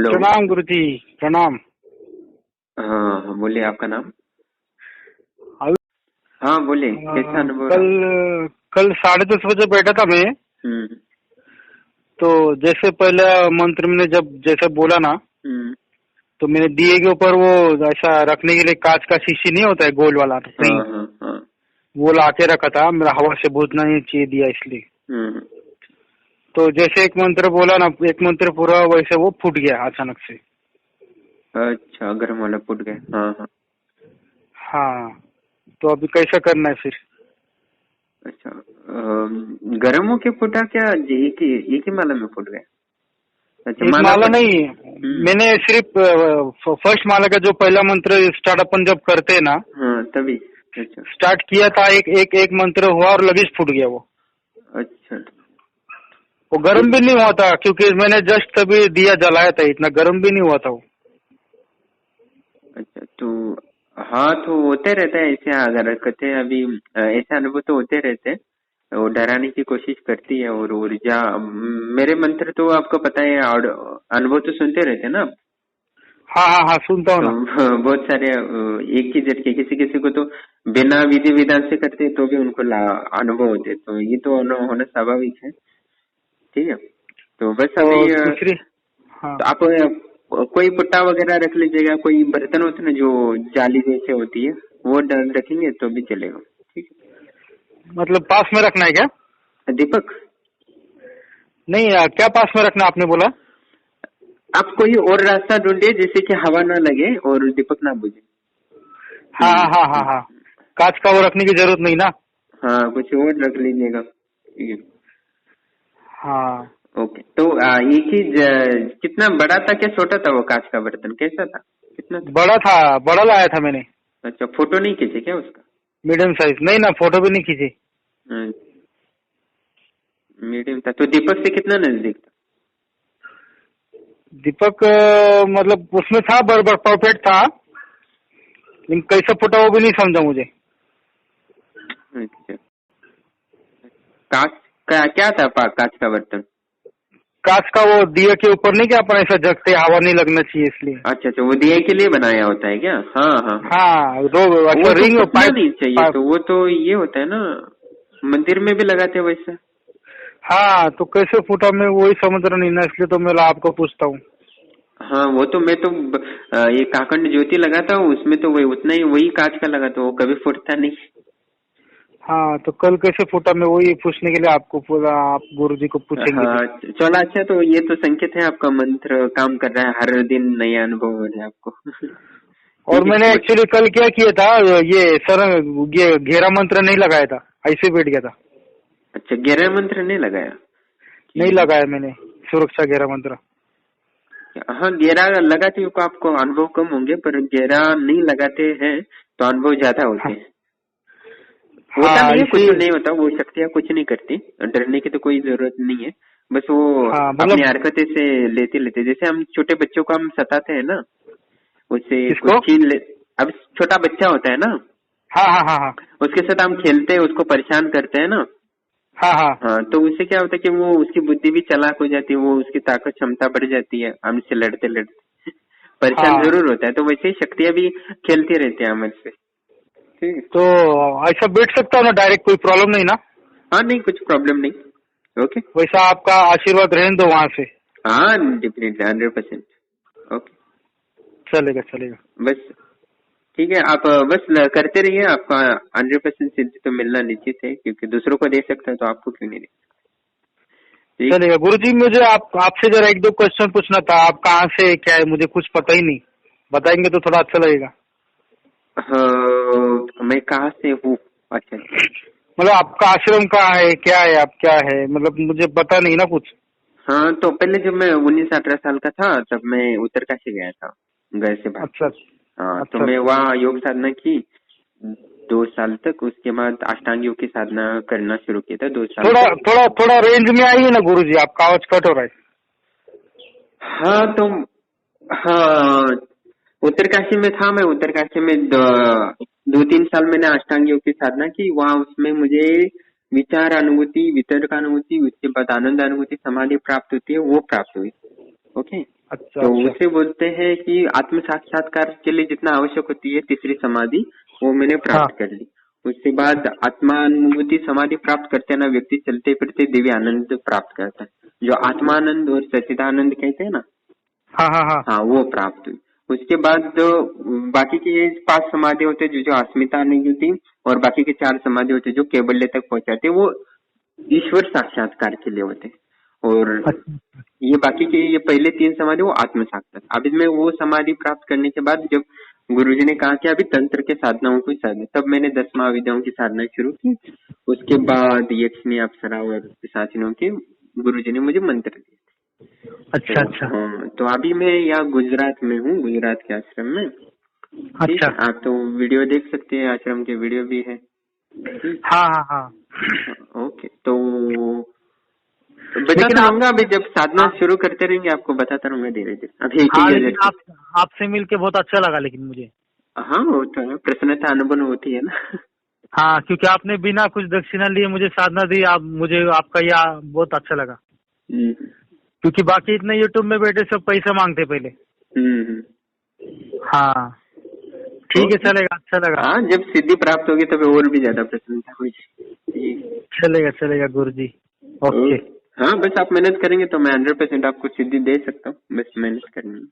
Hello. प्रणाम गुरुजी, प्रणाम। हाँ बोलिए, आपका नाम? अभी हाँ बोलिए, कैसा अनुभव कल रहा? कल 10:30 बजे बैठा था मैं। हम्म। तो जैसे पहले मंत्र में जब जैसे बोला ना, हम्म। तो मैंने दिए के ऊपर वो ऐसा रखने के लिए कांच का शीशी नहीं होता है, गोल वाला हाँ रिंग, हाँ हाँ। वो लाके रखा था। मेरा हवा से बुझना नहीं चाहिए दिया इसलिए। हम्म। तो जैसे एक मंत्र बोला ना, एक मंत्र पूरा वैसे वो फूट गया अचानक से। अच्छा, गर्म वाला फूट गया। हाँ हाँ। हाँ, तो अभी कैसा करना है फिर? अच्छा, गर्म होके फूटा क्या? एक ही माला में फूट गया? अच्छा, एक माला माला पर। नहीं, मैंने सिर्फ फर्स्ट माला का जो पहला मंत्र स्टार्ट अपन जब करते हैं ना, हाँ तभी। अच्छा स्टार्ट किया था, एक एक एक मंत्र हुआ और लगेज फूट गया वो। अच्छा। वो तो गर्म भी नहीं हुआ था क्योंकि मैंने जस्ट तभी दिया जलाया था, इतना गर्म भी नहीं हुआ था वो। अच्छा तो हाँ, तो होते रहता है ऐसे। अगर कहते हैं अभी ऐसे अनुभव तो होते रहते हैं। वो डराने की कोशिश करती है और ऊर्जा। मेरे मंत्र तो आपको पता है, और अनुभव तो सुनते रहते हैं ना आप? हाँ हाँ हाँ, सुनता हूँ तो ना। बहुत सारे एक ही झटके किसी किसी को तो बिना विधि विधान से करते हैं तो भी उनको अनुभव होते हैं। तो ये तो होना स्वाभाविक है। ठीक है। तो बस तो अभी दूसरी, हाँ, तो आप कोई पुट्टा वगैरह रख लीजिएगा। कोई बर्तन होते ना जो जाली जैसे होती है, वो रखेंगे तो भी चलेगा। ठीक मतलब पास में रखना है क्या? है दीपक। नहीं, क्या पास में रखना आपने बोला? आप कोई और रास्ता ढूंढिए जिससे कि हवा ना लगे और दीपक ना बुझे। हाँ हाँ हाँ हाँ हाँ, कांच का वो रखने की जरूरत नहीं ना। हाँ, कुछ और रख लीजिएगा। ठीक है। हाँ, ओके, तो एक ही कितना बड़ा था क्या छोटा था वो कांच का बर्तन? कैसा था? कितना था? बड़ा था, बड़ा लाया था मैंने। अच्छा, फोटो नहीं खींचे क्या उसका? मीडियम साइज नहीं ना, फोटो भी नहीं खींची। मीडियम था तो दीपक से कितना नजदीक था? दीपक मतलब उसमें था, बराबर परफेक्ट था, लेकिन कैसे फूटा वो भी नहीं समझा मुझे। अच्छा, कांच का क्या था? कांच का बर्तन? कांच का वो दिए के ऊपर नहीं, क्या अपन ऐसा जगते हवा नहीं लगना चाहिए इसलिए। अच्छा अच्छा, वो दिए के लिए बनाया होता है क्या? हाँ हाँ हाँ। हाँ, दो वो अच्छा तो रिंग फटना पाइप। नहीं चाहिए। पाइप, तो वो तो ये होता है ना, मंदिर में भी लगाते हैं वैसा। हाँ, तो कैसे फूटा मैं वही समझ रहा नहीं ना, इसलिए तो मैं आपको पूछता हूँ। हाँ, वो तो मैं तो ये काकंड ज्योति लगाता हूँ, उसमें तो वही उतना ही वही कांच का लगाता हूँ, वो कभी फूटता नहीं। हाँ, तो कल कैसे फूटा मैं वही पूछने के लिए आपको पूरा, आप गुरुजी को पूछेंगे हाँ फिर। चलो, अच्छा तो ये तो संकेत है आपका मंत्र काम कर रहा है, हर दिन नए अनुभव हो रहे हैं आपको। और ठीक है। मैंने एक्चुअली कल क्या किया था, ये सर, ये घेरा मंत्र नहीं लगाया था, ऐसे बैठ गया था। अच्छा, गहरा मंत्र नहीं लगाया? नहीं ठीक है। लगाया मैंने सुरक्षा घेरा मंत्र। हाँ, गहरा लगाते हो तो आपको अनुभव कम होंगे, पर गहरा नहीं लगाते हैं तो अनुभव ज्यादा होते हाँ हैं। होता हाँ, नहीं है, इसी, कुछ नहीं होता, वो शक्तियाँ कुछ नहीं करती। डरने की तो कोई जरूरत नहीं है। बस वो हाँ अपनी मतलब हरकतें से लेते लेते, जैसे हम छोटे बच्चों को हम सताते हैं ना, उससे कुछ किसको? छीन ले। अब छोटा बच्चा होता है ना, हाँ हाँ हाँ हाँ उसके साथ हम खेलते हैं, उसको परेशान करते हैं ना। हाँ हाँ हाँ, तो उससे क्या होता है कि वो उसकी बुद्धि भी चालाक हो जाती है, वो उसकी ताकत क्षमता बढ़ जाती है हमसे लड़ते लड़ते। परेशान हाँ। जरूर होता है, तो वैसे ही शक्तियां भी खेलती रहती है हमसे। ठीक है। तो ऐसा बैठ सकता हूँ ना डायरेक्ट, कोई प्रॉब्लम नहीं ना? हाँ नहीं, कुछ प्रॉब्लम नहीं। ओके। वैसा आपका आशीर्वाद रहने दो वहां से। हाँ डेफिनेटली 100%। ओके। चलेगा चलेगा। बस ठीक है, आप बस करते रहिए। आपका 100% सिद्धि तो मिलना निश्चित है, क्योंकि दूसरों को दे सकता है तो आपको क्यों नहीं दे? ठीक। चलेगा गुरुजी, मुझे आपसे जरा एक दो क्वेश्चन पूछना था। आप कहाँ से, क्या है, मुझे कुछ पता ही नहीं, बताएंगे तो थोड़ा अच्छा लगेगा। हाँ, मैं कहाँ से हूँ? अच्छा अच्छा। मतलब आपका आश्रम कहाँ है, क्या है, आप क्या है, मतलब मुझे पता नहीं ना कुछ। हाँ, तो पहले जब मैं 19-18 साल का था तब मैं उत्तरकाशी गया था, घर से भाग के। अच्छा हाँ, तो अच्छा मैं अच्छा। वहाँ योग साधना की 2 साल तक। उसके बाद अष्टांग योग की साधना करना शुरू किया था 2 साल थोड़ा तक। थोड़ा थोड़ा रेंज में आइए ना गुरुजी, आपका आवाज कट हो रहा है। हाँ तो हाँ, उत्तरकाशी में था मैं। उत्तरकाशी में 2-3 साल मैंने अष्टांग योग की साधना की वहाँ। उसमें मुझे विचार अनुभूति, वितर्क अनुभूति, उसके बाद आनंद अनुभूति, समाधि प्राप्त होती है, वो प्राप्त हुई। ओके, अच्छा तो अच्छा। उसे बोलते हैं कि आत्म साक्षात्कार के लिए जितना आवश्यक होती है तीसरी समाधि, वो मैंने हाँ प्राप्त कर ली। उसके बाद आत्मानुभूति समाधि प्राप्त करते ना व्यक्ति चलते फिरते दिव्य आनंद प्राप्त करता है, जो आत्मानंद और सच्चिदानंद कहते हैं ना, हाँ हाँ हाँ। हाँ वो प्राप्त हुई। उसके बाद जो बाकी के 5 समाधि होते जो जो अस्मिता अनुभूति, और बाकी के 4 समाधि होते जो कैवल्य तक पहुंचाते, वो ईश्वर साक्षात्कार के लिए होते। और अच्छा ये बाकी के ये पहले 3 समाधि वो आत्म साक्षात्कार। अभी मैं वो समाधि प्राप्त करने के बाद जब गुरुजी ने कहा कि अभी तंत्र के साधनाओं को साधना, तब मैंने 10 महाविद्याओं की साधना शुरू की। उसके बाद यक्षिणी अप्सरा और पिशाचिनों के गुरुजी ने मुझे मंत्र दिए। तो अच्छा अच्छा हाँ, तो अभी मैं यहाँ गुजरात में हूँ, गुजरात के आश्रम में। ठीक अच्छा। है, आप तो वीडियो देख सकते हैं, आश्रम के वीडियो भी है। ठीक, हाँ हाँ हाँ। हाँ, ओके। तो बताता लेकिन रहूंगा, अभी जब साधना आप शुरू करते रहेंगे आपको बताता रहूंगा धीरे धीरे। अभी एक हाँ, ही लेकिन नजर से। आपसे मिलके बहुत अच्छा लगा लेकिन मुझे। हाँ, वो तो है, प्रसन्नता अनुभव होती है ना। हाँ, क्योंकि आपने बिना कुछ दक्षिणा लिए मुझे साधना दी, आप मुझे आपका यह बहुत अच्छा लगा। हम्म, क्योंकि बाकी इतने यूट्यूब में बैठे सब पैसा मांगते पहले। हम्म, हाँ ठीक है, ओके। चलेगा, अच्छा लगा। हाँ, जब सिद्धि प्राप्त होगी तब और भी ज्यादा प्रसन्नता हुई। ठीक, चलेगा चलेगा गुरुजी। ओके। ओके। हाँ, बस आप मेहनत करेंगे तो मैं 100% आपको सिद्धि दे सकता हूँ, बस मेहनत करनी है।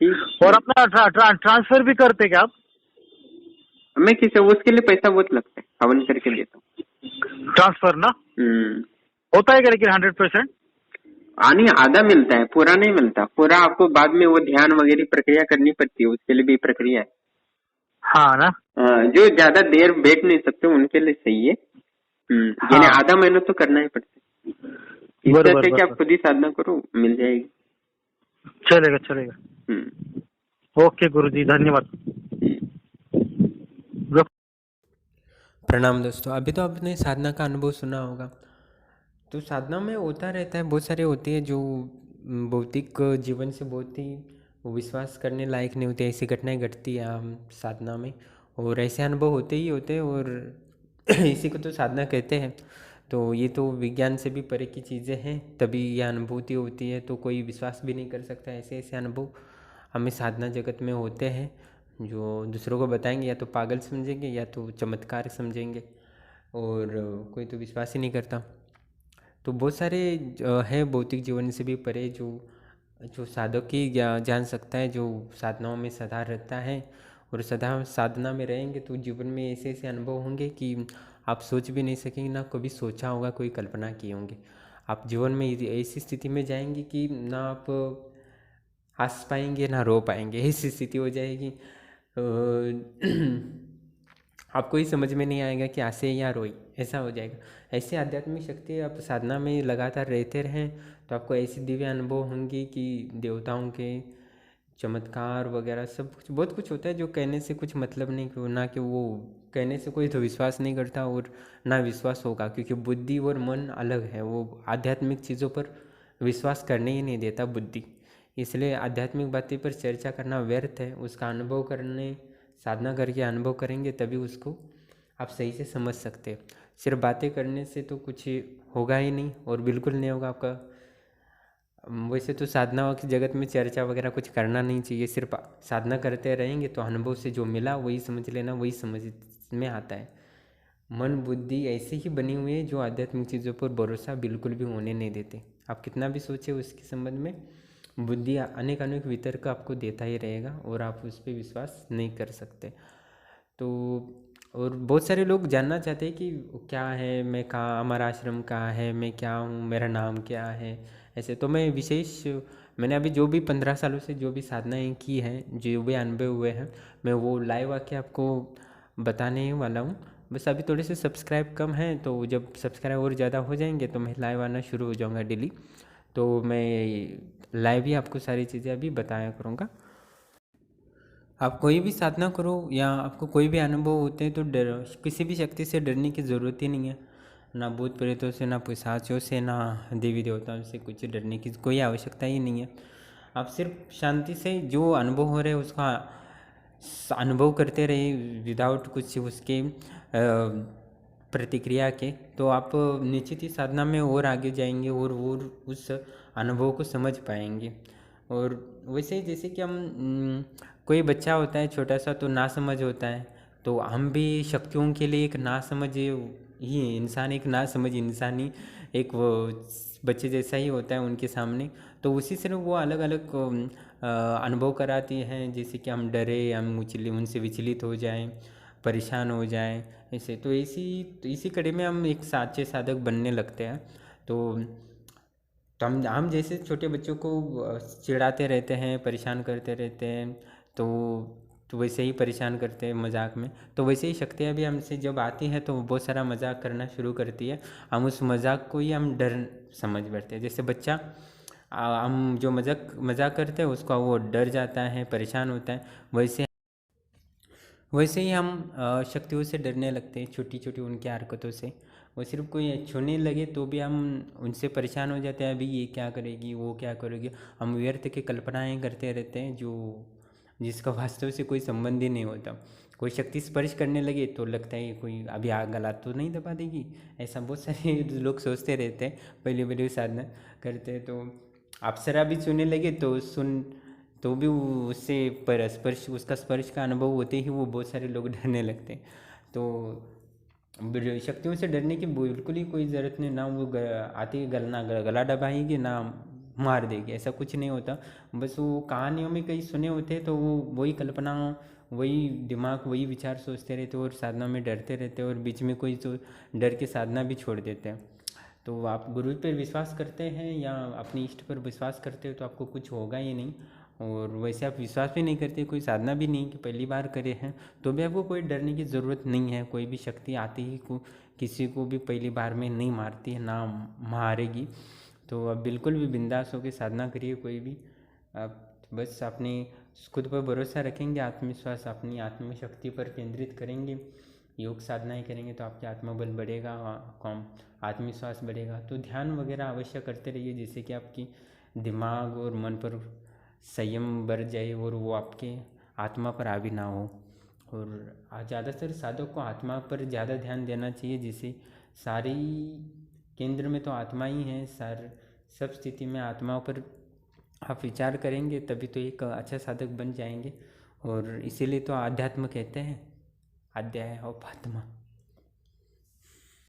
ठीक, और बस। अपना ट्रांसफर भी करते क्या आप? मैं किसे उसके लिए पैसा बहुत लगता है, हवन करके देता हूँ। ट्रांसफर ना हम्म, होता है क्या लेकिन 100%? नहीं, आधा मिलता है, पूरा नहीं मिलता। पूरा आपको बाद में वो ध्यान वगैरह प्रक्रिया करनी पड़ती है, उसके लिए भी प्रक्रिया है। हाँ ना। जो ज्यादा देर बैठ नहीं सकते उनके लिए सही है। यानी हाँ आधा मेहनत तो करना ही पड़ता है। इससे बरोबर अच्छा है कि आप बरोबर। खुद ही साधना करो, मिल जाएगी। चलेगा चलेगा। हम्म, ओके गुरुजी, धन्यवाद। ठीक। प्रणाम दोस्तों। अभी तो आपने साधना का अनुभव सुना होगा। तो साधना में होता रहता है, बहुत सारे होते हैं जो भौतिक जीवन से बहुत ही विश्वास करने लायक नहीं होते, ऐसी घटनाएं घटती है हम साधना में, और ऐसे अनुभव होते ही होते हैं, और इसी को तो साधना कहते हैं। तो ये तो विज्ञान से भी परे की चीज़ें हैं, तभी यह अनुभूति होती है। तो कोई विश्वास भी नहीं कर सकता, ऐसे ऐसे अनुभव हमें साधना जगत में होते हैं, जो दूसरों को बताएंगे या तो पागल समझेंगे या तो चमत्कार समझेंगे, और कोई तो विश्वास ही नहीं करता। तो बहुत सारे है भौतिक जीवन से भी परे जो जो साधक ही जान सकता है, जो साधनाओं में सदा रहता है, और सदा साधना में रहेंगे तो जीवन में ऐसे ऐसे अनुभव होंगे कि आप सोच भी नहीं सकेंगे, ना कभी सोचा होगा, कोई कल्पना किए होंगे। आप जीवन में ऐसी स्थिति में जाएंगे कि ना आप हंस पाएंगे ना रो पाएंगे, ऐसी स्थिति हो जाएगी। आपको ही समझ में नहीं आएगा कि हंसे या रोई, ऐसा हो जाएगा। ऐसी आध्यात्मिक शक्ति आप साधना में लगातार रहते रहें तो आपको ऐसी दिव्य अनुभव होंगी कि देवताओं के चमत्कार वगैरह सब कुछ, बहुत कुछ होता है जो कहने से कुछ मतलब नहीं, क्यों ना कि वो कहने से कोई तो विश्वास नहीं करता और ना विश्वास होगा, क्योंकि बुद्धि और मन अलग है। वो आध्यात्मिक चीज़ों पर विश्वास करने ही नहीं देता बुद्धि, इसलिए आध्यात्मिक बातें पर चर्चा करना व्यर्थ है। उसका अनुभव करने, साधना करके अनुभव करेंगे तभी उसको आप सही से समझ सकते हैं। सिर्फ बातें करने से तो कुछ होगा ही नहीं, और बिल्कुल नहीं होगा आपका। वैसे तो साधना की जगत में चर्चा वगैरह कुछ करना नहीं चाहिए, सिर्फ साधना करते रहेंगे तो अनुभव से जो मिला वही समझ लेना, वही समझ में आता है। मन बुद्धि ऐसे ही बनी हुई है जो आध्यात्मिक चीज़ों पर भरोसा बिल्कुल भी होने नहीं देते। आप कितना भी सोचे उसके संबंध में, बुद्धि अनेक अनेक वितर्क आपको देता ही रहेगा और आप उस पर विश्वास नहीं कर सकते। तो और बहुत सारे लोग जानना चाहते हैं कि क्या है, मैं कहाँ, हमारा आश्रम कहाँ है, मैं क्या हूँ, मेरा नाम क्या है, ऐसे। तो मैं विशेष, मैंने अभी जो भी 15 सालों से जो भी साधनाएँ की हैं, जो भी अनुभव हुए हैं, मैं वो लाइव आके आपको बताने ही वाला हूँ। बस अभी थोड़े से सब्सक्राइब कम हैं, तो जब सब्सक्राइब और ज़्यादा हो जाएंगे तो मैं लाइव आना शुरू हो जाऊँगा डेली। तो मैं लाइव ही आपको सारी चीज़ें अभी बताया करूँगा। आप कोई भी साधना करो या आपको कोई भी अनुभव होते हैं तो डर, किसी भी शक्ति से डरने की ज़रूरत ही नहीं है। ना भूत प्रेतों से, ना पिशाचों से, ना देवी देवताओं से कुछ डरने की कोई आवश्यकता ही नहीं है। आप सिर्फ शांति से जो अनुभव हो रहे हैं उसका अनुभव करते रहे, विदाउट कुछ उसके प्रतिक्रिया के, तो आप निश्चित ही साधना में और आगे जाएंगे और उस अनुभव को समझ पाएंगे। और वैसे ही जैसे कि हम कोई बच्चा होता है छोटा सा तो नासमझ होता है, तो हम भी शक्तियों के लिए एक नासमझ ही इंसान, एक नासमझ इंसानी एक वो बच्चे जैसा ही होता है उनके सामने। तो उसी से वो अलग अलग अनुभव कराती हैं, जैसे कि हम डरे, हम उनसे विचलित हो जाएं, परेशान हो जाएं ऐसे। तो इसी कड़ी में हम एक साचे साधक बनने लगते हैं। तो हम जैसे छोटे बच्चों को चिढ़ाते रहते हैं, परेशान करते रहते हैं, तो वैसे ही परेशान करते हैं मजाक में। तो वैसे ही शक्तियाँ भी हमसे जब आती हैं तो वो बहुत सारा मजाक करना शुरू करती है। हम उस मजाक को ही हम डर समझ बैठते हैं। जैसे बच्चा हम जो मजाक करते हैं उसका वो डर जाता है, परेशान होता है, वैसे ही हम शक्तियों से डरने लगते हैं, छोटी छोटी उनकी हरकतों से। वो सिर्फ कोई छूने लगे तो भी हम उनसे परेशान हो जाते हैं, अभी ये क्या करेगी, वो क्या करेगी। हम व्यर्थ की कल्पनाएं करते रहते हैं जिसका वास्तव से कोई संबंध ही नहीं होता। कोई शक्ति स्पर्श करने लगे तो लगता है कोई अभी आग गला तो नहीं दबा देगी, ऐसा बहुत सारे लोग सोचते रहते हैं पहले पहले साधना करते हैं। तो अप्सरा भी छूने लगे तो भी उससे पर स्पर्श उसका स्पर्श का अनुभव होते ही वो बहुत सारे लोग डरने लगते हैं। तो शक्तियों से डरने की बिल्कुल ही कोई ज़रूरत नहीं, ना वो आती गला दबाएगी ना मार देगी, ऐसा कुछ नहीं होता। बस वो कहानियों में कहीं सुने होते हैं तो वो वही कल्पना, वही दिमाग, वही विचार सोचते रहते हैं और साधना में डरते रहते हैं, और बीच में कोई तो डर के साधना भी छोड़ देते हैं। तो आप गुरु पर विश्वास करते हैं या अपने इष्ट पर विश्वास करते हो तो आपको कुछ होगा ही नहीं। और वैसे आप विश्वास भी नहीं करते, कोई साधना भी नहीं कि पहली बार करे हैं, तो भी आपको कोई डरने की ज़रूरत नहीं है। कोई भी शक्ति आती ही किसी को भी पहली बार में नहीं मारती है, ना मारेगी। तो आप बिल्कुल भी बिंदास होकर साधना करिए। कोई भी आप बस अपने खुद पर भरोसा रखेंगे, आत्मविश्वास अपनी आत्मशक्ति पर केंद्रित करेंगे, योग साधनाएं करेंगे तो आपकी आत्मबल बढ़ेगा, आत्मविश्वास बढ़ेगा। तो ध्यान वगैरह अवश्य करते रहिए जिससे कि आपकी दिमाग और मन पर संयम बढ़ जाए और वो आपके आत्मा पर हावी ना हो। और ज़्यादातर साधक को आत्मा पर ज़्यादा ध्यान देना चाहिए, जिससे सारी केंद्र में तो आत्मा ही है। सब स्थिति में आत्मा पर आप विचार करेंगे तभी तो एक अच्छा साधक बन जाएंगे। और इसीलिए तो आध्यात्म कहते हैं, अध्याय और आत्मा।